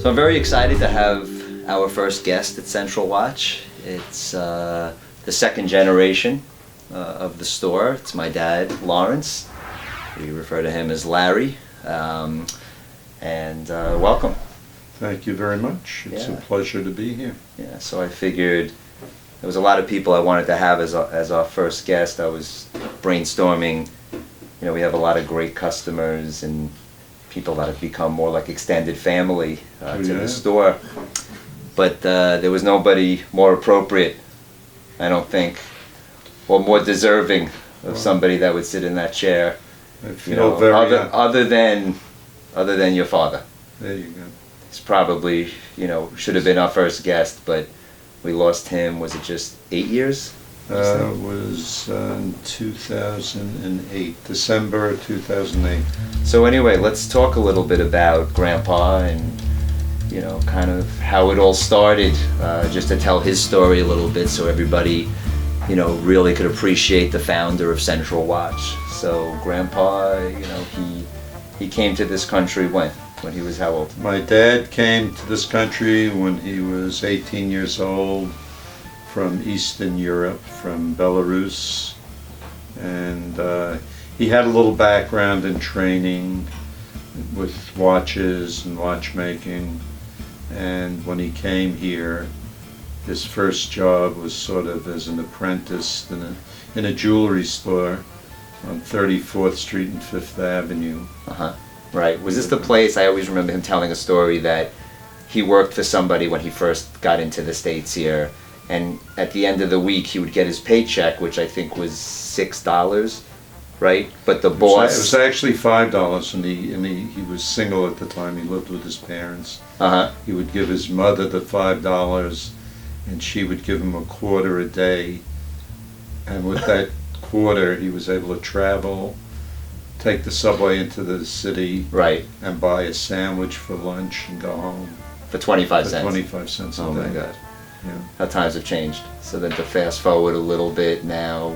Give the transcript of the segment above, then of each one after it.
So I'm very excited to have our first guest at Central Watch. It's the second generation of the store. It's my dad, Lawrence. We refer to him as Larry. Welcome. Thank you very much. It's a pleasure to be here. Yeah, so I figured there was a lot of people I wanted to have as our first guest. I was brainstorming. You know, we have a lot of great customers and people that have become more like extended family to the store. But there was nobody more appropriate, I don't think, or more deserving of somebody that would sit in that chair. Other than your father. There you go. He's probably, should have been our first guest, but we lost him, was it just 8 years? It was in 2008, December 2008. So anyway, let's talk a little bit about Grandpa and, kind of how it all started, just to tell his story a little bit so everybody, really could appreciate the founder of Central Watch. So Grandpa, he came to this country when he was how old? My dad came to this country when he was 18 years old from Eastern Europe, from Belarus. And he had a little background in training with watches and watchmaking. And when he came here, his first job was sort of as an apprentice in a jewelry store on 34th Street and 5th Avenue. Right. Was this the place, I always remember him telling a story that he worked for somebody when he first got into the States here, and at the end of the week he would get his paycheck, which I think was $6, right? But the boss... It was actually $5, and he was single at the time. He lived with his parents. He would give his mother the $5, and she would give him a quarter a day, and with that quarter he was able to travel, take the subway into the city, right, and buy a sandwich for lunch and go home. For 25 cents? 25 cents a day. Oh my God. Yeah. How times have changed. So then to fast forward a little bit now,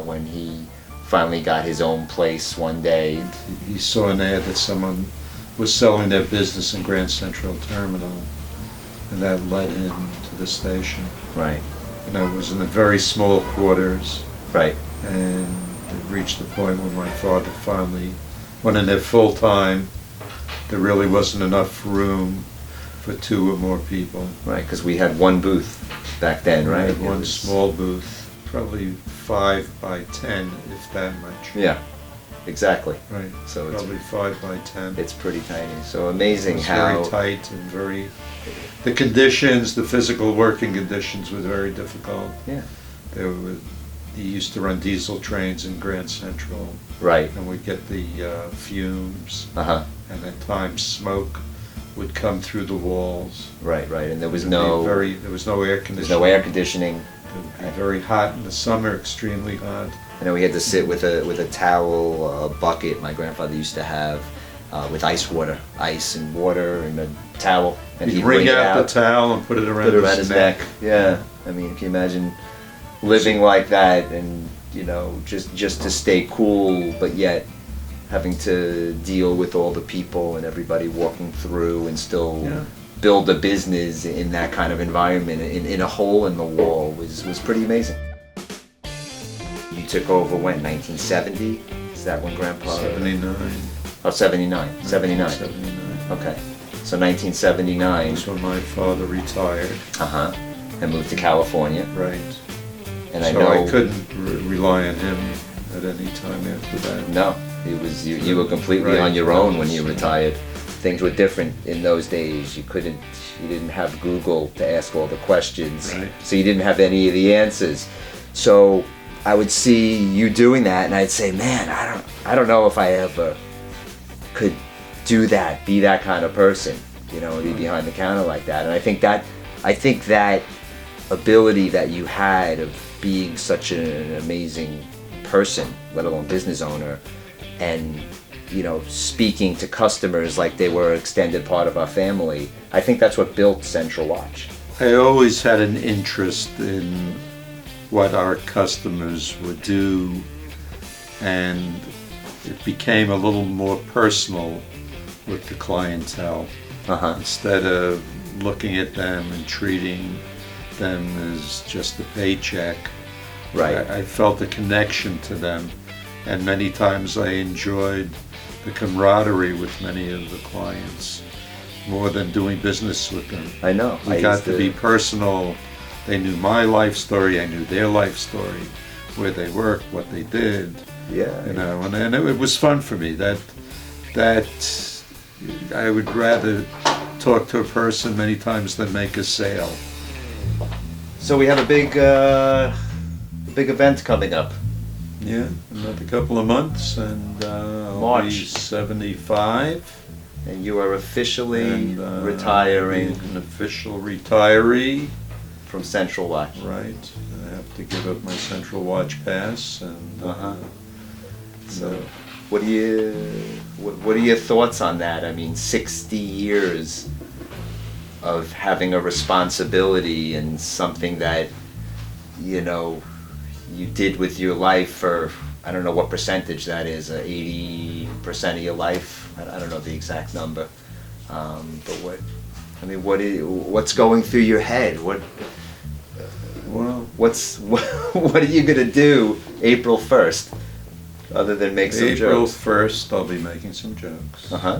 when he finally got his own place one day. He saw an ad that someone was selling their business in Grand Central Terminal, and that led him to the station. Right. And it was in the very small quarters. Right. And it reached the point where my father finally went in there full time. There really wasn't enough room for 2 or more people. Right, because we had one booth back then, right? We had one small booth, probably 5 by 10, if that much. Yeah, exactly. Right. So probably 5 by 10. It's pretty tiny. So amazing it was how very tight and very. The conditions, the physical working conditions, were very difficult. Yeah. He used to run diesel trains in Grand Central. Right. And we'd get the fumes. And at times smoke would come through the walls. Right. And there was there was no air conditioning. There's no air conditioning. It would be very hot in the summer, extremely hot. I know we had to sit with a towel, a bucket my grandfather used to have, with ice and water and a towel. And he'd wring out the towel and put it around his neck. Yeah. I mean, can you imagine living like that and, just to stay cool, but yet having to deal with all the people and everybody walking through and still build a business in that kind of environment, in a hole in the wall, was pretty amazing. You took over when, 1970? Is that when Grandpa... 79. Oh, 79. 79. 79. Okay. So 1979. That's when my father retired. And moved to California. Right. And so I couldn't rely on him at any time after that. No, you were completely on your own when you retired. Things were different in those days. You didn't have Google to ask all the questions, so you didn't have any of the answers. So I would see you doing that, and I'd say, man, I don't know if I ever could do that, be that kind of person, be behind the counter like that. And I think that ability that you had of being such an amazing person, let alone business owner, and speaking to customers like they were an extended part of our family, I think that's what built Central Watch. I always had an interest in what our customers would do, and it became a little more personal with the clientele. Uh-huh. instead of looking at them and treating them as just a paycheck. Right. I felt a connection to them, and many times I enjoyed the camaraderie with many of the clients more than doing business with them. I know. We got to be personal. They knew my life story, I knew their life story, where they worked, what they did, Yeah. you know, and it was fun for me. That I would rather talk to a person many times than make a sale. So we have a big event coming up. Yeah, another couple of months, and I'll March. be 75. And you are officially And, retiring I'll be an official retiree, from Central Watch. right? I have to give up my Central Watch pass, and Uh-huh. so What are your thoughts on that? I mean, 60 years of having a responsibility and something that, you know, you did with your life for, I don't know what percentage that is, 80% of your life. I don't know the exact number. But what's going through your head? well, What are you gonna do April 1st, other than make some April jokes? 1st, I'll be making some jokes. Uh-huh.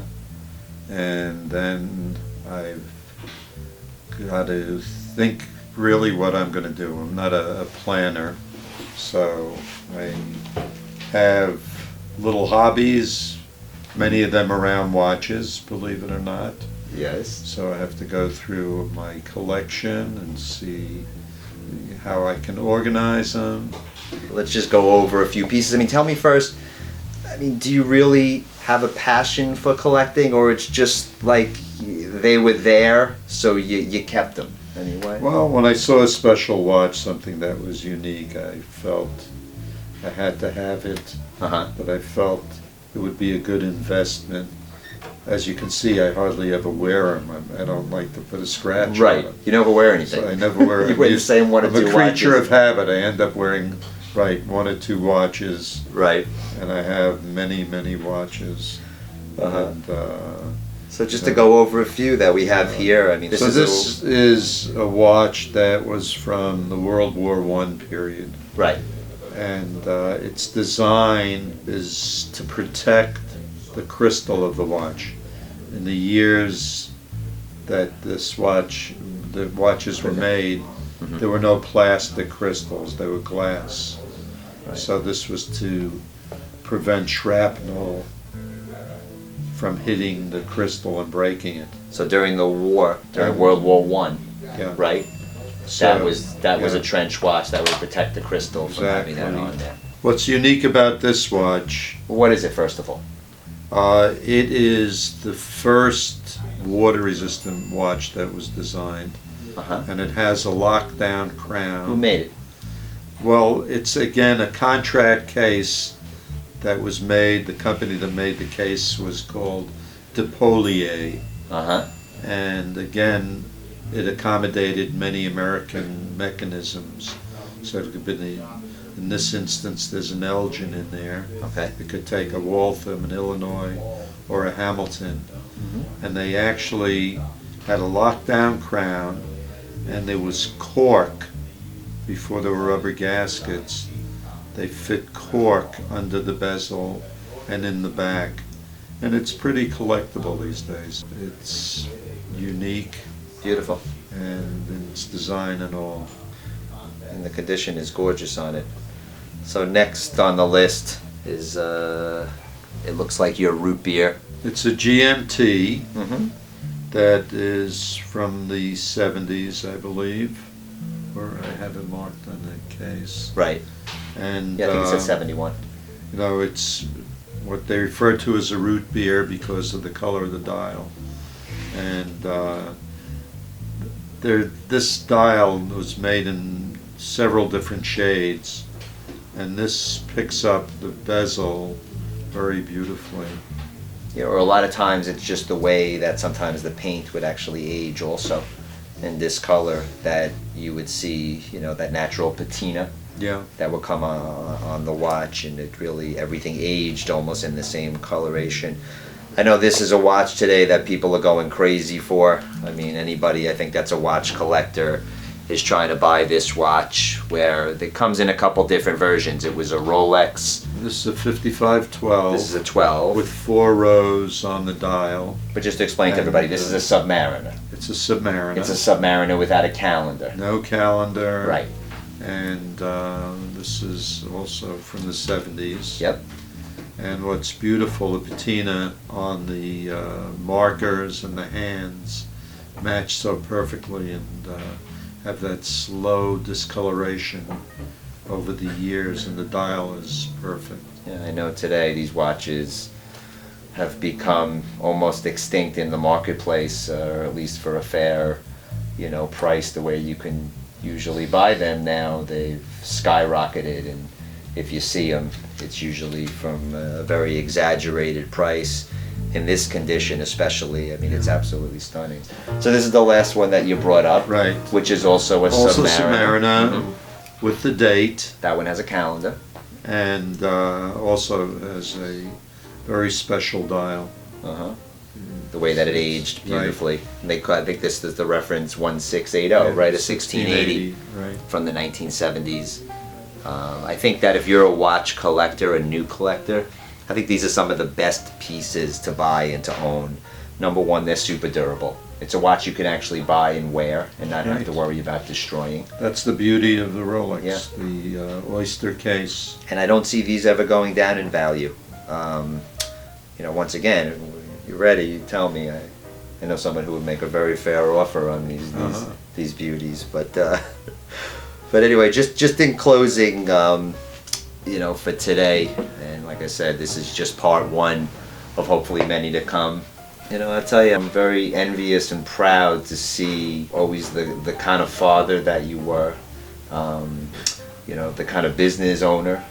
And then I've got to think really what I'm going to do. I'm not a planner, so I have little hobbies, many of them around watches, believe it or not. Yes. So I have to go through my collection and see how I can organize them. Let's just go over a few pieces. I mean, tell me first, I mean, do you really have a passion for collecting, or it's just like they were there, so you kept them anyway? Well, when I saw a special watch, something that was unique, I felt I had to have it, Uh-huh. but I felt it would be a good investment. As you can see, I hardly ever wear them. I don't like to put a scratch on Right. them. You never wear anything. So I never wear You wear the same one or I'm a two creature watches. of habit. I end up wearing, one or two watches, Right. and I have many, many watches. Uh-huh. And, So just to go over a few that we have here, I mean, this so is this is a watch that was from the World War I period. right. And its design is to protect the crystal of the watch. In the years that the watches were made, there were no plastic crystals, they were glass. Right. So this was to prevent shrapnel from hitting the crystal and breaking it. So during the war, during World War One, Yeah. right? So, That was yeah. a trench watch that would protect the crystal from having that Exactly. on there. What's unique about this watch, What is it, first of all? it is the first water-resistant watch that was designed, Uh-huh. and it has a lockdown Who crown. made it? Well, it's again a contract case that was made. The company that made the case was called DePolier, Uh-huh. and again, it accommodated many American mechanisms. So it could be, in this instance, there's an Elgin in there. Okay. It could take a Waltham, an Illinois, or a Hamilton. And they actually had a lockdown crown, and there was cork before there were rubber gaskets. They fit cork under the bezel and in the back. And it's pretty collectible these days. It's unique, Beautiful. and its design and all. And the condition is gorgeous on it. So next on the list is, it looks like your root beer. It's a GMT Mm-hmm. that is from the 70s, I believe, or I have it marked on the case. Right. And Yeah, I think it says 71. you know, it's what they refer to as a root beer because of the color of the dial. And this dial was made in several different shades, and this picks up the bezel very beautifully. Yeah, or a lot of times it's just the way that sometimes the paint would actually age also. In this color that you would see, you know, that natural patina Yeah. that would come on the watch, and it really, everything aged almost in the same coloration. I know this is a watch today that people are going crazy for. I mean, anybody, I think that's a watch collector, is trying to buy this watch, where it comes in a couple different versions. It was a Rolex. This is a 5512. This is a 12. With 4 rows on the dial. But just to explain to everybody, this is a submariner. It's a submariner. It's a submariner without a calendar. No calendar. Right. And this is also from the 70s. Yep. And what's beautiful, the patina on the markers and the hands match so perfectly, and have that slow discoloration over the years, and the dial is perfect. Yeah, I know today these watches have become almost extinct in the marketplace, or at least for a fair, price, the way you can usually buy them now. They've skyrocketed, and if you see them, it's usually from a very exaggerated price. In this condition especially, I mean, it's absolutely stunning. So this is the last one that you brought up, Right. which is also a Also submariner. Submariner with the date, That one has a calendar. and also has a very special dial. Uh-huh. The way that it aged beautifully. And I think this is the reference 1680, right? A 1680 Right. from the 1970s. I think that if you're a watch collector, a new collector, I think these are some of the best pieces to buy and to own. Number one, they're super durable. It's a watch you can actually buy and wear and not have to worry about destroying. That's the beauty of the Rolex, Yeah. the oyster case. And I don't see these ever going down in value. Once again, you're ready, you tell me. I know someone who would make a very fair offer on these beauties. But anyway, just in closing, for today, and like I said, this is just part one of hopefully many to come. I'll tell you, I'm very envious and proud to see always the kind of father that you were, the kind of business owner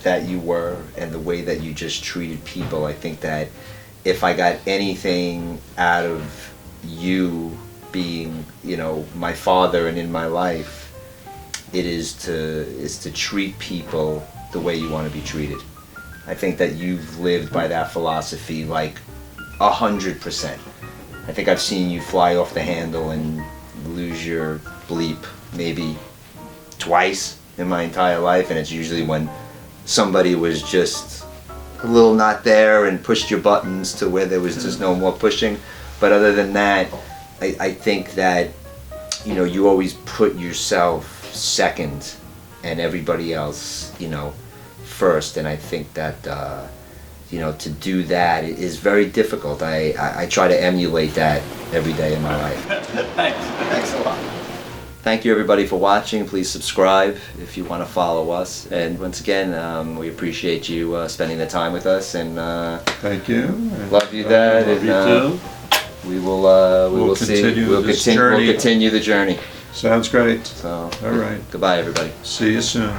that you were, and the way that you just treated people. I think that if I got anything out of you being, my father and in my life, it is to treat people the way you want to be treated. I think that you've lived by that philosophy like 100%. I think I've seen you fly off the handle and lose your bleep maybe twice in my entire life, and it's usually when somebody was just a little not there and pushed your buttons to where there was just no more pushing. But other than that, I think that you always put yourself second and everybody else first, and I think that to do that is very difficult. I try to emulate that every day in my life. Thanks a lot. Thank you everybody for watching. Please subscribe if you want to follow us. And once again, we appreciate you spending the time with us. And Thank you. love you, Dad. Love and, you too. We will continue the journey. Sounds great. So, all right. Goodbye, everybody. See you soon.